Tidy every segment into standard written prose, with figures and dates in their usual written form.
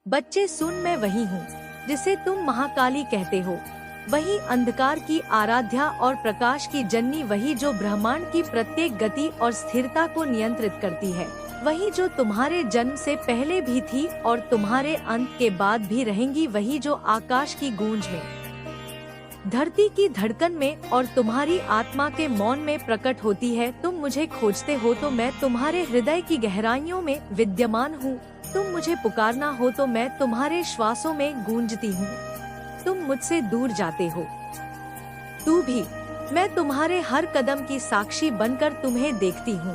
बच्चे सुन, मैं वही हूँ जिसे तुम महाकाली कहते हो, वही अंधकार की आराध्या और प्रकाश की जननी, वही जो ब्रह्मांड की प्रत्येक गति और स्थिरता को नियंत्रित करती है, वही जो तुम्हारे जन्म से पहले भी थी और तुम्हारे अंत के बाद भी रहेंगी, वही जो आकाश की गूंज में, धरती की धड़कन में और तुम्हारी आत्मा के मौन में प्रकट होती है। तुम मुझे खोजते हो तो मैं तुम्हारे हृदय की गहराइयों में विद्यमान हूँ। तुम मुझे पुकारना हो तो मैं तुम्हारे श्वासों में गूंजती हूँ। तुम मुझसे दूर जाते हो तू भी, मैं तुम्हारे हर कदम की साक्षी बनकर तुम्हें देखती हूँ।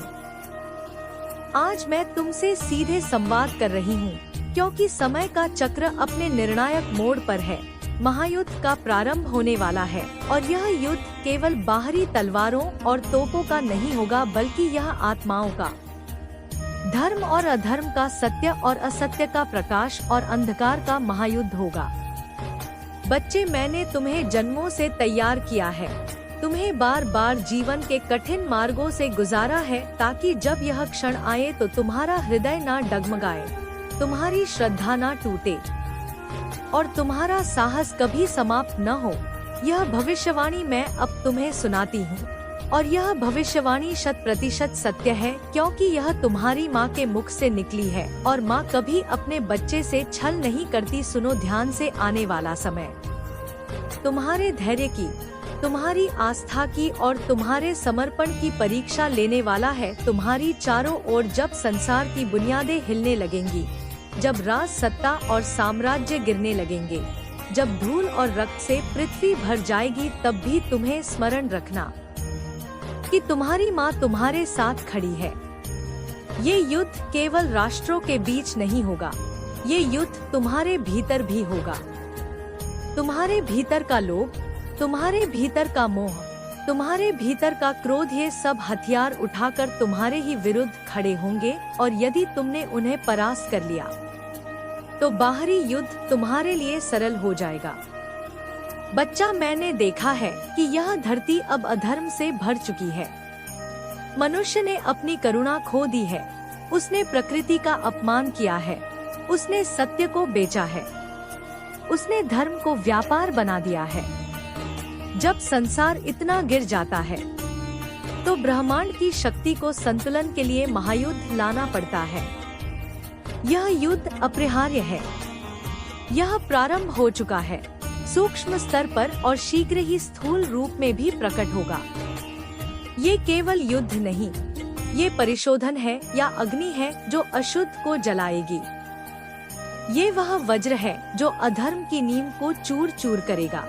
आज मैं तुमसे सीधे संवाद कर रही हूँ क्योंकि समय का चक्र अपने निर्णायक मोड़ पर है। महायुद्ध का प्रारंभ होने वाला है और यह युद्ध केवल बाहरी तलवारों और तोपों का नहीं होगा, बल्कि यह आत्माओं का, धर्म और अधर्म का, सत्य और असत्य का, प्रकाश और अंधकार का महायुद्ध होगा। बच्चे, मैंने तुम्हें जन्मों से तैयार किया है, तुम्हें बार बार जीवन के कठिन मार्गों से गुजारा है ताकि जब यह क्षण आए तो तुम्हारा हृदय ना डगमगाए, तुम्हारी श्रद्धा ना टूटे और तुम्हारा साहस कभी समाप्त न हो। यह भविष्यवाणी मैं अब तुम्हें सुनाती हूँ और यह भविष्यवाणी 100% सत्य है क्योंकि यह तुम्हारी माँ के मुख से निकली है और माँ कभी अपने बच्चे से छल नहीं करती। सुनो ध्यान से, आने वाला समय तुम्हारे धैर्य की, तुम्हारी आस्था की और तुम्हारे समर्पण की परीक्षा लेने वाला है। तुम्हारी चारों ओर जब संसार की बुनियादें हिलने लगेंगी, जब राज, सत्ता और साम्राज्य गिरने लगेंगे, जब धूल और रक्त से पृथ्वी भर जाएगी, तब भी तुम्हें स्मरण रखना कि तुम्हारी माँ तुम्हारे साथ खड़ी है। ये युद्ध केवल राष्ट्रों के बीच नहीं होगा, ये युद्ध तुम्हारे भीतर भी होगा। तुम्हारे भीतर का लोभ, तुम्हारे भीतर का मोह, तुम्हारे भीतर का क्रोध, ये सब हथियार उठाकर तुम्हारे ही विरुद्ध खड़े होंगे और यदि तुमने उन्हें परास्त कर लिया तो बाहरी युद्ध तुम्हारे लिए सरल हो जाएगा। बच्चा, मैंने देखा है कि यह धरती अब अधर्म से भर चुकी है। मनुष्य ने अपनी करुणा खो दी है, उसने प्रकृति का अपमान किया है, उसने सत्य को बेचा है, उसने धर्म को व्यापार बना दिया है। जब संसार इतना गिर जाता है तो ब्रह्मांड की शक्ति को संतुलन के लिए महायुद्ध लाना पड़ता है। यह युद्ध अपरिहार्य है, यह प्रारंभ हो चुका है, सूक्ष्म स्तर पर और शीघ्र ही स्थूल रूप में भी प्रकट होगा। ये केवल युद्ध नहीं, ये परिशोधन है या अग्नि है जो अशुद्ध को जलाएगी। ये वह वज्र है जो अधर्म की नींव को चूर चूर करेगा।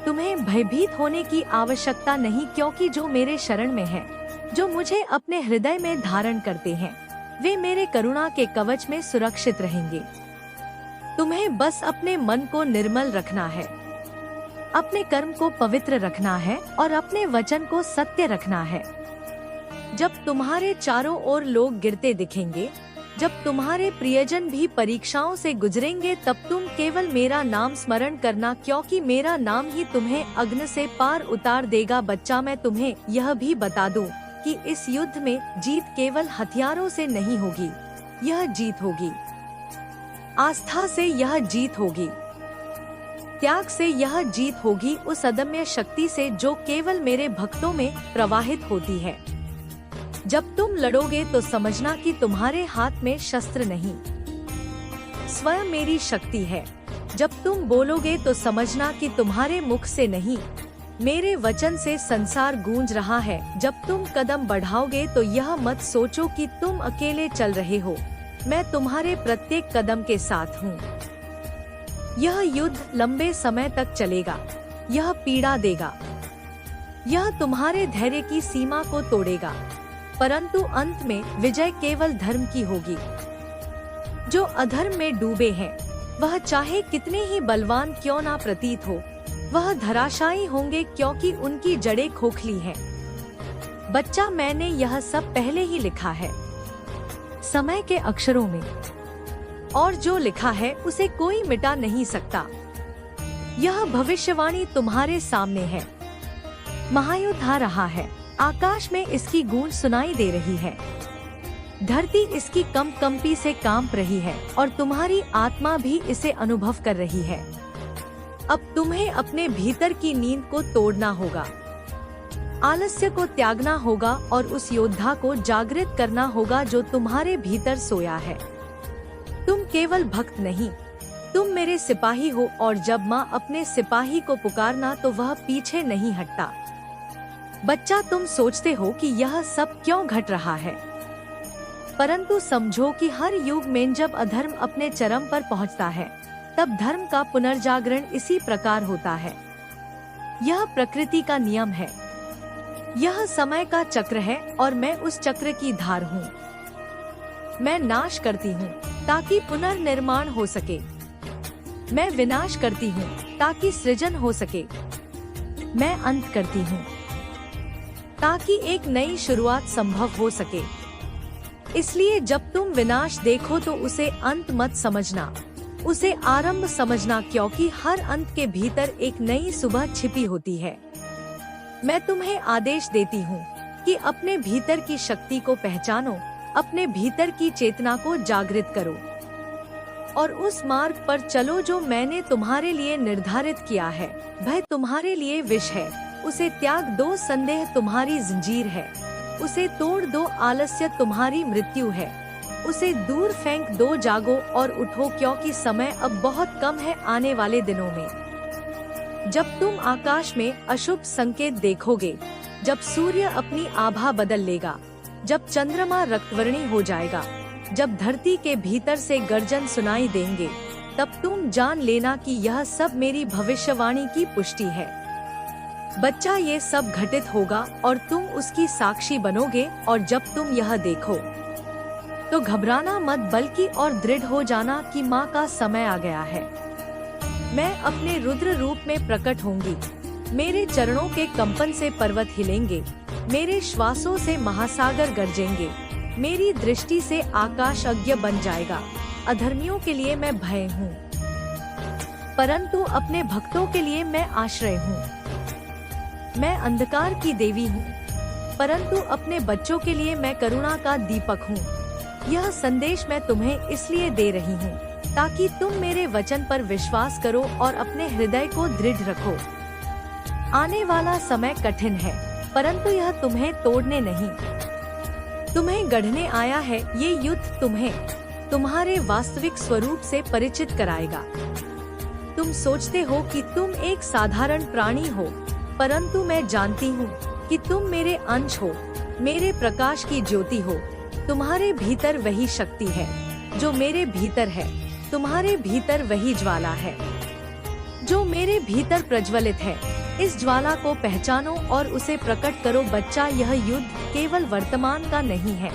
तुम्हें भयभीत होने की आवश्यकता नहीं क्योंकि जो मेरे शरण में है, जो मुझे अपने हृदय में धारण करते हैं, वे मेरे करुणा के कवच में सुरक्षित रहेंगे। तुम्हें बस अपने मन को निर्मल रखना है, अपने कर्म को पवित्र रखना है और अपने वचन को सत्य रखना है। जब तुम्हारे चारों ओर लोग गिरते दिखेंगे, जब तुम्हारे प्रियजन भी परीक्षाओं से गुजरेंगे, तब तुम केवल मेरा नाम स्मरण करना क्योंकि मेरा नाम ही तुम्हें अग्नि से पार उतार देगा। बच्चा, मैं तुम्हें यह भी बता दूं कि इस युद्ध में जीत केवल हथियारों से नहीं होगी, यह जीत होगी आस्था से, यह जीत होगी त्याग से, यह जीत होगी उस अदम्य शक्ति से जो केवल मेरे भक्तों में प्रवाहित होती है। जब तुम लड़ोगे तो समझना कि तुम्हारे हाथ में शस्त्र नहीं, स्वयं मेरी शक्ति है। जब तुम बोलोगे तो समझना कि तुम्हारे मुख से नहीं, मेरे वचन से संसार गूंज रहा है। जब तुम कदम बढ़ाओगे तो यह मत सोचो कि तुम अकेले चल रहे हो, मैं तुम्हारे प्रत्येक कदम के साथ हूँ। यह युद्ध लंबे समय तक चलेगा, यह पीड़ा देगा, यह तुम्हारे धैर्य की सीमा को तोड़ेगा, परंतु अंत में विजय केवल धर्म की होगी। जो अधर्म में डूबे हैं, वह चाहे कितने ही बलवान क्यों ना प्रतीत हो, वह धराशायी होंगे क्योंकि उनकी जड़ें खोखली हैं। बच्चा, मैंने यह सब पहले ही लिखा है, समय के अक्षरों में, और जो लिखा है उसे कोई मिटा नहीं सकता। यह भविष्यवाणी तुम्हारे सामने है। महायुद्ध आ रहा है, आकाश में इसकी गूंज सुनाई दे रही है। धरती इसकी कंपी से कांप रही है और तुम्हारी आत्मा भी इसे अनुभव कर रही है। अब तुम्हें अपने भीतर की नींद को तोड़ना होगा, आलस्य को त्यागना होगा और उस योद्धा को जागृत करना होगा जो तुम्हारे भीतर सोया है। तुम केवल भक्त नहीं, तुम मेरे सिपाही हो, और जब माँ अपने सिपाही को पुकारना तो वह पीछे नहीं हटता। बच्चा, तुम सोचते हो कि यह सब क्यों घट रहा है, परंतु समझो कि हर युग में जब अधर्म अपने चरम पर पहुंचता है तब धर्म का पुनर्जागरण इसी प्रकार होता है। यह प्रकृति का नियम है, यह समय का चक्र है और मैं उस चक्र की धार हूँ। मैं नाश करती हूँ ताकि पुनर्निर्माण हो सके, मैं विनाश करती हूँ ताकि सृजन हो सके, मैं अंत करती हूँ ताकि एक नई शुरुआत संभव हो सके। इसलिए जब तुम विनाश देखो तो उसे अंत मत समझना, उसे आरंभ समझना, क्योंकि हर अंत के भीतर एक नई सुबह छिपी होती है। मैं तुम्हें आदेश देती हूँ कि अपने भीतर की शक्ति को पहचानो, अपने भीतर की चेतना को जागृत करो और उस मार्ग पर चलो जो मैंने तुम्हारे लिए निर्धारित किया है। भय तुम्हारे लिए विष है, उसे त्याग दो, संदेह तुम्हारी जंजीर है, उसे तोड़ दो, आलस्य तुम्हारी मृत्यु है, उसे दूर फेंक दो, जागो और उठो, क्योंकि समय अब बहुत कम है। आने वाले दिनों में जब तुम आकाश में अशुभ संकेत देखोगे, जब सूर्य अपनी आभा बदल लेगा, जब चंद्रमा रक्तवर्णी हो जाएगा, जब धरती के भीतर से गर्जन सुनाई देंगे, तब तुम जान लेना कि यह सब मेरी भविष्यवाणी की पुष्टि है। बच्चा, ये सब घटित होगा और तुम उसकी साक्षी बनोगे, और जब तुम यह देखो तो घबराना मत, बल्कि और दृढ़ हो जाना कि माँ का समय आ गया है। मैं अपने रुद्र रूप में प्रकट होंगी, मेरे चरणों के कंपन से पर्वत हिलेंगे, मेरे श्वासों से महासागर गरजेंगे, मेरी दृष्टि से आकाश अज्ञ बन जाएगा। अधर्मियों के लिए मैं भय हूँ, परंतु अपने भक्तों के लिए मैं आश्रय हूँ। मैं अंधकार की देवी हूँ, परंतु अपने बच्चों के लिए मैं करुणा का दीपक हूँ। यह संदेश मैं तुम्हें इसलिए दे रही हूँ ताकि तुम मेरे वचन पर विश्वास करो और अपने हृदय को दृढ़ रखो। आने वाला समय कठिन है, परंतु यह तुम्हें तोड़ने नहीं, तुम्हें गढ़ने आया है। ये युद्ध तुम्हें तुम्हारे वास्तविक स्वरूप से परिचित कराएगा। तुम सोचते हो कि तुम एक साधारण प्राणी हो, परंतु मैं जानती हूँ कि तुम मेरे अंश हो, मेरे प्रकाश की ज्योति हो। तुम्हारे भीतर वही शक्ति है जो मेरे भीतर है, तुम्हारे भीतर वही ज्वाला है जो मेरे भीतर प्रज्वलित है। इस ज्वाला को पहचानो और उसे प्रकट करो। बच्चा, यह युद्ध केवल वर्तमान का नहीं है,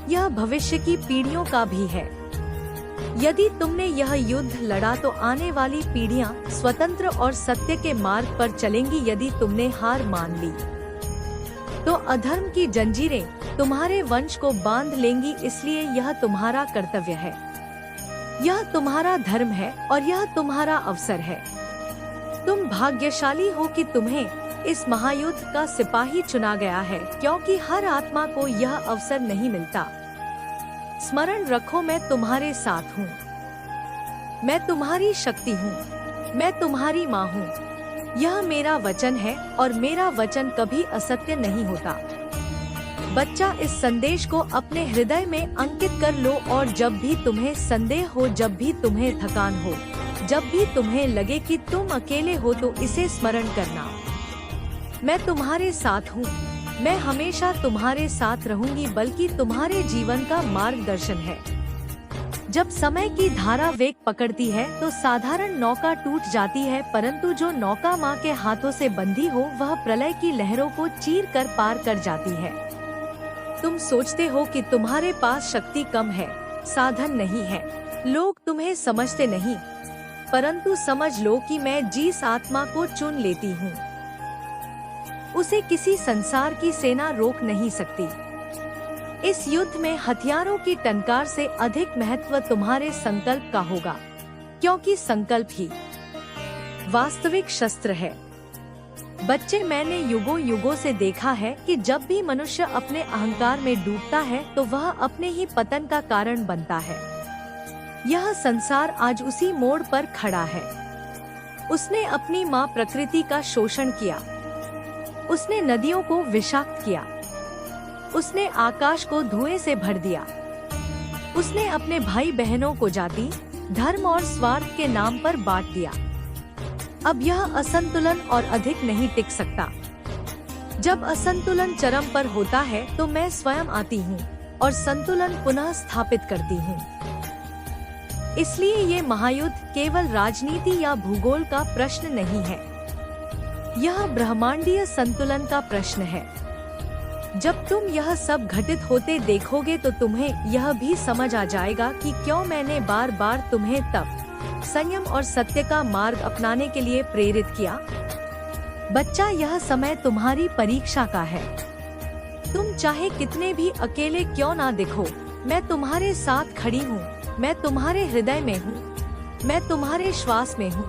यह भविष्य की पीढ़ियों का भी है। यदि तुमने यह युद्ध लड़ा तो आने वाली पीढ़ियां स्वतंत्र और सत्य के मार्ग पर चलेंगी। यदि तुमने हार मान ली तो अधर्म की जंजीरें तुम्हारे वंश को बांध लेंगी। इसलिए यह तुम्हारा कर्तव्य है, यह तुम्हारा धर्म है और यह तुम्हारा अवसर है। तुम भाग्यशाली हो कि तुम्हें इस महायुद्ध का सिपाही चुना गया है, क्योंकि हर आत्मा को यह अवसर नहीं मिलता। स्मरण रखो, मैं तुम्हारे साथ हूँ, मैं तुम्हारी शक्ति हूँ, मैं तुम्हारी माँ हूँ। यह मेरा वचन है और मेरा वचन कभी असत्य नहीं होता। बच्चा, इस संदेश को अपने हृदय में अंकित कर लो और जब भी तुम्हें संदेह हो, जब भी तुम्हें थकान हो, जब भी तुम्हें लगे कि तुम अकेले हो, तो इसे स्मरण करना। मैं तुम्हारे साथ हूँ, मैं हमेशा तुम्हारे साथ रहूंगी, बल्कि तुम्हारे जीवन का मार्गदर्शन है। जब समय की धारा वेग पकड़ती है तो साधारण नौका टूट जाती है, परंतु जो नौका माँ के हाथों से बंधी हो वह प्रलय की लहरों को चीर कर पार कर जाती है। तुम सोचते हो कि तुम्हारे पास शक्ति कम है, साधन नहीं है, लोग तुम्हें समझते नहीं, परंतु समझ लो कि मैं जिस आत्मा को चुन लेती हूँ उसे किसी संसार की सेना रोक नहीं सकती। इस युद्ध में हथियारों की टंकार से अधिक महत्व तुम्हारे संकल्प का होगा, क्योंकि संकल्प ही वास्तविक शस्त्र है। बच्चे, मैंने युगों युगों से देखा है कि जब भी मनुष्य अपने अहंकार में डूबता है तो वह अपने ही पतन का कारण बनता है। यह संसार आज उसी मोड़ पर खड़ा है। उसने अपनी माँ प्रकृति का शोषण किया, उसने नदियों को विषाक्त किया, उसने आकाश को धुएं से भर दिया, उसने अपने भाई बहनों को जाति, धर्म और स्वार्थ के नाम पर बांट दिया। अब यह असंतुलन और अधिक नहीं टिक सकता। जब असंतुलन चरम पर होता है तो मैं स्वयं आती हूँ और संतुलन पुनः स्थापित करती हूँ। इसलिए ये महायुद्ध केवल राजनीति या भूगोल का प्रश्न नहीं है, यह ब्रह्मांडीय संतुलन का प्रश्न है। जब तुम यह सब घटित होते देखोगे तो तुम्हें यह भी समझ आ जाएगा कि क्यों मैंने बार बार तुम्हें तप, संयम और सत्य का मार्ग अपनाने के लिए प्रेरित किया। बच्चा, यह समय तुम्हारी परीक्षा का है। तुम चाहे कितने भी अकेले क्यों ना दिखो, मैं तुम्हारे साथ खड़ी हूँ। मैं तुम्हारे हृदय में हूँ, मैं तुम्हारे श्वास में हूँ,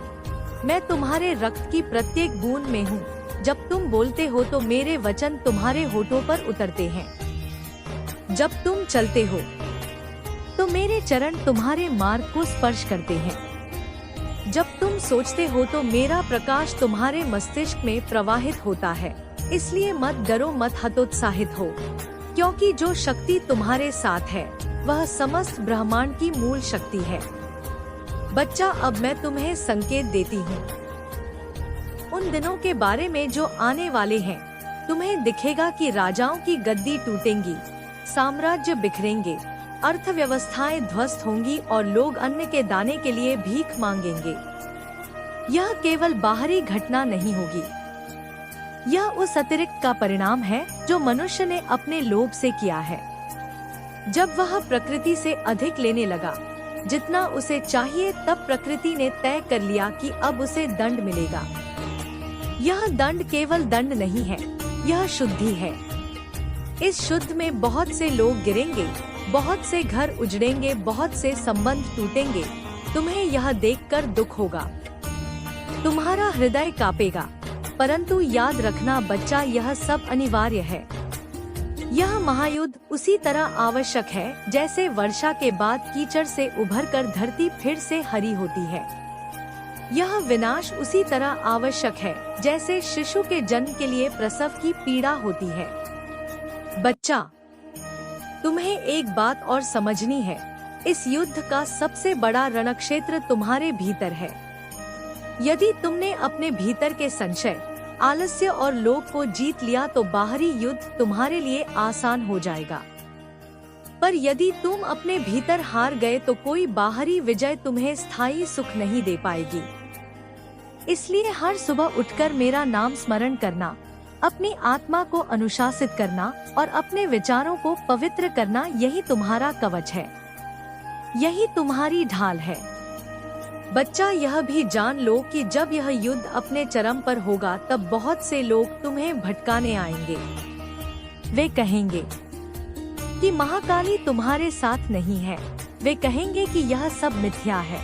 मैं तुम्हारे रक्त की प्रत्येक बूंद में हूँ। जब तुम बोलते हो तो मेरे वचन तुम्हारे होठों पर उतरते हैं। जब तुम चलते हो तो मेरे चरण तुम्हारे मार्ग को स्पर्श करते हैं। जब तुम सोचते हो तो मेरा प्रकाश तुम्हारे मस्तिष्क में प्रवाहित होता है। इसलिए मत डरो, मत हतोत्साहित हो, क्योंकि जो शक्ति तुम्हारे साथ है वह समस्त ब्रह्मांड की मूल शक्ति है। बच्चा, अब मैं तुम्हें संकेत देती हूँ। उन दिनों के बारे में जो आने वाले हैं, तुम्हें दिखेगा कि राजाओं की गद्दी टूटेंगी, साम्राज्य बिखरेंगे, अर्थव्यवस्थाएं ध्वस्त होंगी और लोग अन्न के दाने के लिए भीख मांगेंगे। यह केवल बाहरी घटना नहीं होगी, यह उस अतिरिक्त का परिणाम है जो मनुष्य ने अपने लोभ से किया है। जब वह प्रकृति से अधिक लेने लगा जितना उसे चाहिए, तब प्रकृति ने तय कर लिया कि अब उसे दंड मिलेगा। यह दंड केवल दंड नहीं है, यह शुद्धि है। इस शुद्ध में बहुत से लोग गिरेंगे, बहुत से घर उजड़ेंगे, बहुत से संबंध टूटेंगे। तुम्हें यह देखकर दुख होगा, तुम्हारा हृदय कांपेगा, परंतु याद रखना बच्चा, यह सब अनिवार्य है। यह महायुद्ध उसी तरह आवश्यक है जैसे वर्षा के बाद कीचड़ से उभरकर धरती फिर से हरी होती है। यह विनाश उसी तरह आवश्यक है जैसे शिशु के जन्म के लिए प्रसव की पीड़ा होती है। बच्चा, तुम्हें एक बात और समझनी है, इस युद्ध का सबसे बड़ा रणक्षेत्र तुम्हारे भीतर है। यदि तुमने अपने भीतर के संशय, आलस्य और लोभ को जीत लिया तो बाहरी युद्ध तुम्हारे लिए आसान हो जाएगा। पर यदि तुम अपने भीतर हार गए तो कोई बाहरी विजय तुम्हें स्थायी सुख नहीं दे पाएगी। इसलिए हर सुबह उठकर मेरा नाम स्मरण करना, अपनी आत्मा को अनुशासित करना और अपने विचारों को पवित्र करना, यही तुम्हारा कवच है, यही तुम्हारी ढाल है। बच्चा, यह भी जान लो कि जब यह युद्ध अपने चरम पर होगा तब बहुत से लोग तुम्हें भटकाने आएंगे। वे कहेंगे कि महाकाली तुम्हारे साथ नहीं है, वे कहेंगे कि यह सब मिथ्या है,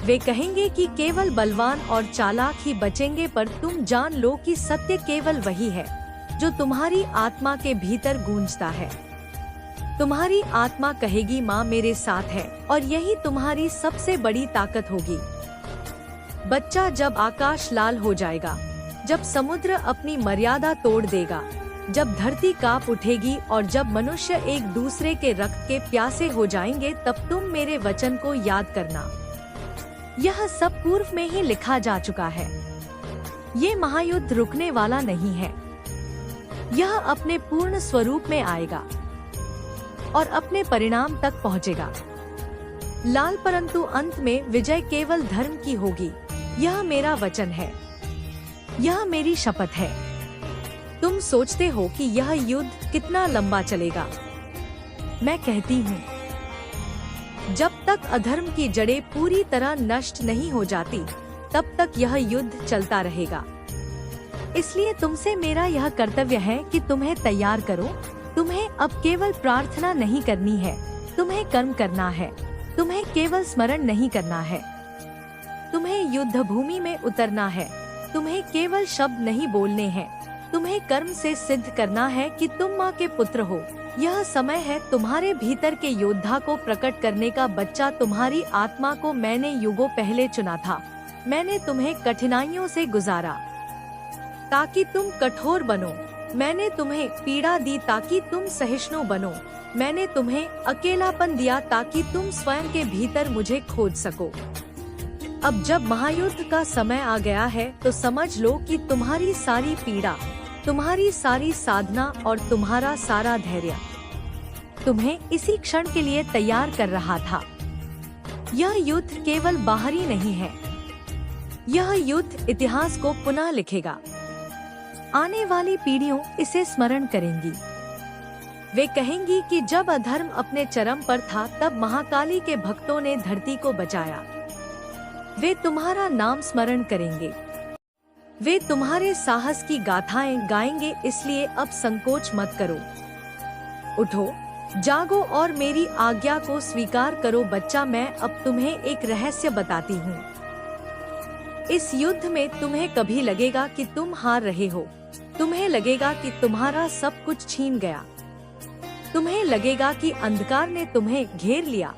वे कहेंगे कि केवल बलवान और चालाक ही बचेंगे। पर तुम जान लो कि सत्य केवल वही है जो तुम्हारी आत्मा के भीतर गूंजता है। तुम्हारी आत्मा कहेगी, माँ मेरे साथ है, और यही तुम्हारी सबसे बड़ी ताकत होगी। बच्चा, जब आकाश लाल हो जाएगा, जब समुद्र अपनी मर्यादा तोड़ देगा, जब धरती कांप उठेगी और जब मनुष्य एक दूसरे के रक्त के प्यासे हो जाएंगे, तब तुम मेरे वचन को याद करना। यह सब पूर्व में ही लिखा जा चुका है। ये महायुद्ध रुकने वाला नहीं है, यह अपने पूर्ण स्वरूप में आएगा और अपने परिणाम तक पहुंचेगा। लाल, परंतु अंत में विजय केवल धर्म की होगी। यह मेरा वचन है, यह मेरी शपथ है। तुम सोचते हो कि यह युद्ध कितना लंबा चलेगा। मैं कहती हूँ, जब तक अधर्म की जड़ें पूरी तरह नष्ट नहीं हो जाती, तब तक यह युद्ध चलता रहेगा। इसलिए तुमसे मेरा यह कर्तव्य है कि तुम्हें तैयार करो। तुम्हें अब केवल प्रार्थना नहीं करनी है, तुम्हें कर्म करना है। तुम्हें केवल स्मरण नहीं करना है, तुम्हें युद्ध भूमि में उतरना है। तुम्हें केवल शब्द नहीं बोलने हैं, तुम्हें कर्म से सिद्ध करना है कि तुम माँ के पुत्र हो। यह समय है तुम्हारे भीतर के योद्धा को प्रकट करने का। बच्चा, तुम्हारी आत्मा को मैंने युगों पहले चुना था। मैंने तुम्हें कठिनाइयों से गुजारा ताकि तुम कठोर बनो। मैंने तुम्हें पीड़ा दी ताकि तुम सहिष्णु बनो। मैंने तुम्हें अकेलापन दिया ताकि तुम स्वयं के भीतर मुझे खोज सको। अब जब महायुद्ध का समय आ गया है तो समझ लो कि तुम्हारी सारी पीड़ा, तुम्हारी सारी साधना और तुम्हारा सारा धैर्य तुम्हें इसी क्षण के लिए तैयार कर रहा था। यह युद्ध केवल बाहरी नहीं है, यह युद्ध इतिहास को पुनः लिखेगा। आने वाली पीढ़ियों इसे स्मरण करेंगी। वे कहेंगी कि जब अधर्म अपने चरम पर था तब महाकाली के भक्तों ने धरती को बचाया। वे तुम्हारा नाम स्मरण करेंगे, वे तुम्हारे साहस की गाथाएं गाएंगे। इसलिए अब संकोच मत करो, उठो, जागो और मेरी आज्ञा को स्वीकार करो। बच्चा, मैं अब तुम्हें एक रहस्य बताती हूँ। इस युद्ध में तुम्हें कभी लगेगा कि तुम हार रहे हो, तुम्हें लगेगा कि तुम्हारा सब कुछ छीन गया, तुम्हें लगेगा कि अंधकार ने तुम्हें घेर लिया,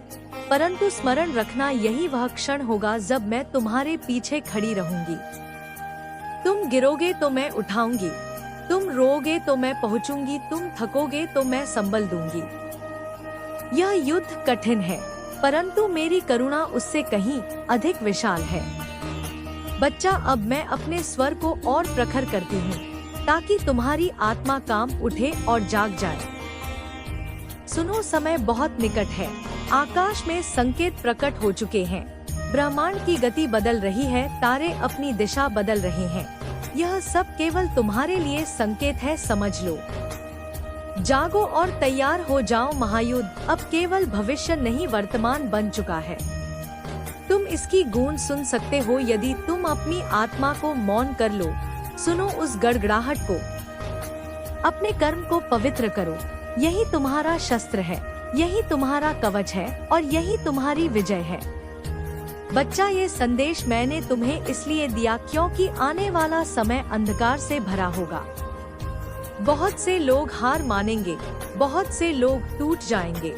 परंतु स्मरण रखना यही वह क्षण होगा जब मैं तुम्हारे पीछे खड़ी रहूंगी। तुम गिरोगे तो मैं उठाऊंगी, तुम रोओगे तो मैं पहुंचूंगी, तुम थकोगे तो मैं संबल दूंगी। यह युद्ध कठिन है, परंतु मेरी करुणा उससे कहीं अधिक विशाल है। बच्चा, अब मैं अपने स्वर को और प्रखर करती हूँ ताकि तुम्हारी आत्मा काम उठे और जाग जाए। सुनो, समय बहुत निकट है। आकाश में संकेत प्रकट हो चुके हैं। ब्रह्मांड की गति बदल रही है, तारे अपनी दिशा बदल रहे हैं। यह सब केवल तुम्हारे लिए संकेत है, समझ लो। जागो और तैयार हो जाओ। महायुद्ध अब केवल भविष्य नहीं, वर्तमान बन चुका है। तुम इसकी गूंज सुन सकते हो यदि तुम अपनी आत्मा को मौन कर लो। सुनो उस गड़गड़ाहट को, अपने कर्म को पवित्र करो। यही तुम्हारा शस्त्र है, यही तुम्हारा कवच है और यही तुम्हारी विजय है। बच्चा, ये संदेश मैंने तुम्हें इसलिए दिया क्योंकि आने वाला समय अंधकार से भरा होगा। बहुत से लोग हार मानेंगे, बहुत से लोग टूट जाएंगे,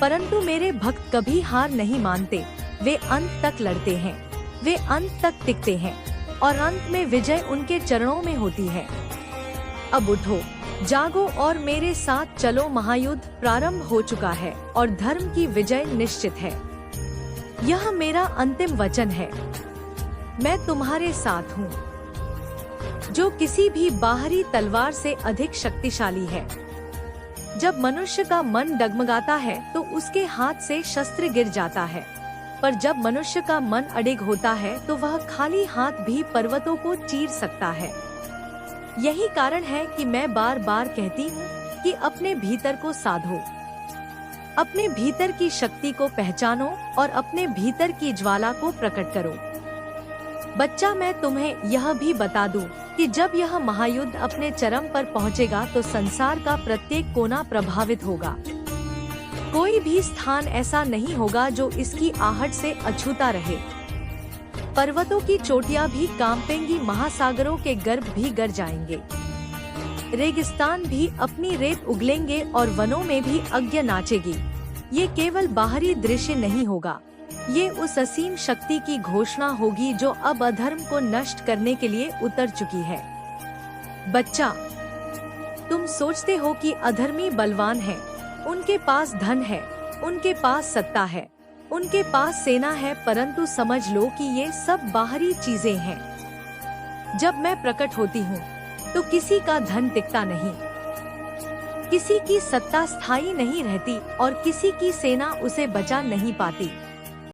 परंतु मेरे भक्त कभी हार नहीं मानते। वे अंत तक लड़ते हैं, वे अंत तक टिकते हैं और अंत में विजय उनके चरणों में होती है। अब उठो, जागो और मेरे साथ चलो। महायुद्ध प्रारंभ हो चुका है और धर्म की विजय निश्चित है। यह मेरा अंतिम वचन है। मैं तुम्हारे साथ हूँ, जो किसी भी बाहरी तलवार से अधिक शक्तिशाली है। जब मनुष्य का मन डगमगाता है तो उसके हाथ से शस्त्र गिर जाता है, पर जब मनुष्य का मन अडिग होता है तो वह खाली हाथ भी पर्वतों को चीर सकता है। यही कारण है कि मैं बार बार कहती हूँ कि अपने भीतर को साधो, अपने भीतर की शक्ति को पहचानो और अपने भीतर की ज्वाला को प्रकट करो। बच्चा, मैं तुम्हें यह भी बता दूं कि जब यह महायुद्ध अपने चरम पर पहुंचेगा तो संसार का प्रत्येक कोना प्रभावित होगा। कोई भी स्थान ऐसा नहीं होगा जो इसकी आहट से अछूता रहे। पर्वतों की चोटियां भी कांपेंगी, महासागरों के गर्भ भी गर जाएंगे, रेगिस्तान भी अपनी रेत उगलेंगे और वनों में भी अग्नि नाचेगी। ये केवल बाहरी दृश्य नहीं होगा, ये उस असीम शक्ति की घोषणा होगी जो अब अधर्म को नष्ट करने के लिए उतर चुकी है। बच्चा, तुम सोचते हो कि अधर्मी बलवान है, उनके पास धन है, उनके पास सत्ता है, उनके पास सेना है, परंतु समझ लो कि ये सब बाहरी चीजें हैं। जब मैं प्रकट होती हूँ तो किसी का धन टिकता नहीं, किसी की सत्ता स्थायी नहीं रहती और किसी की सेना उसे बचा नहीं पाती।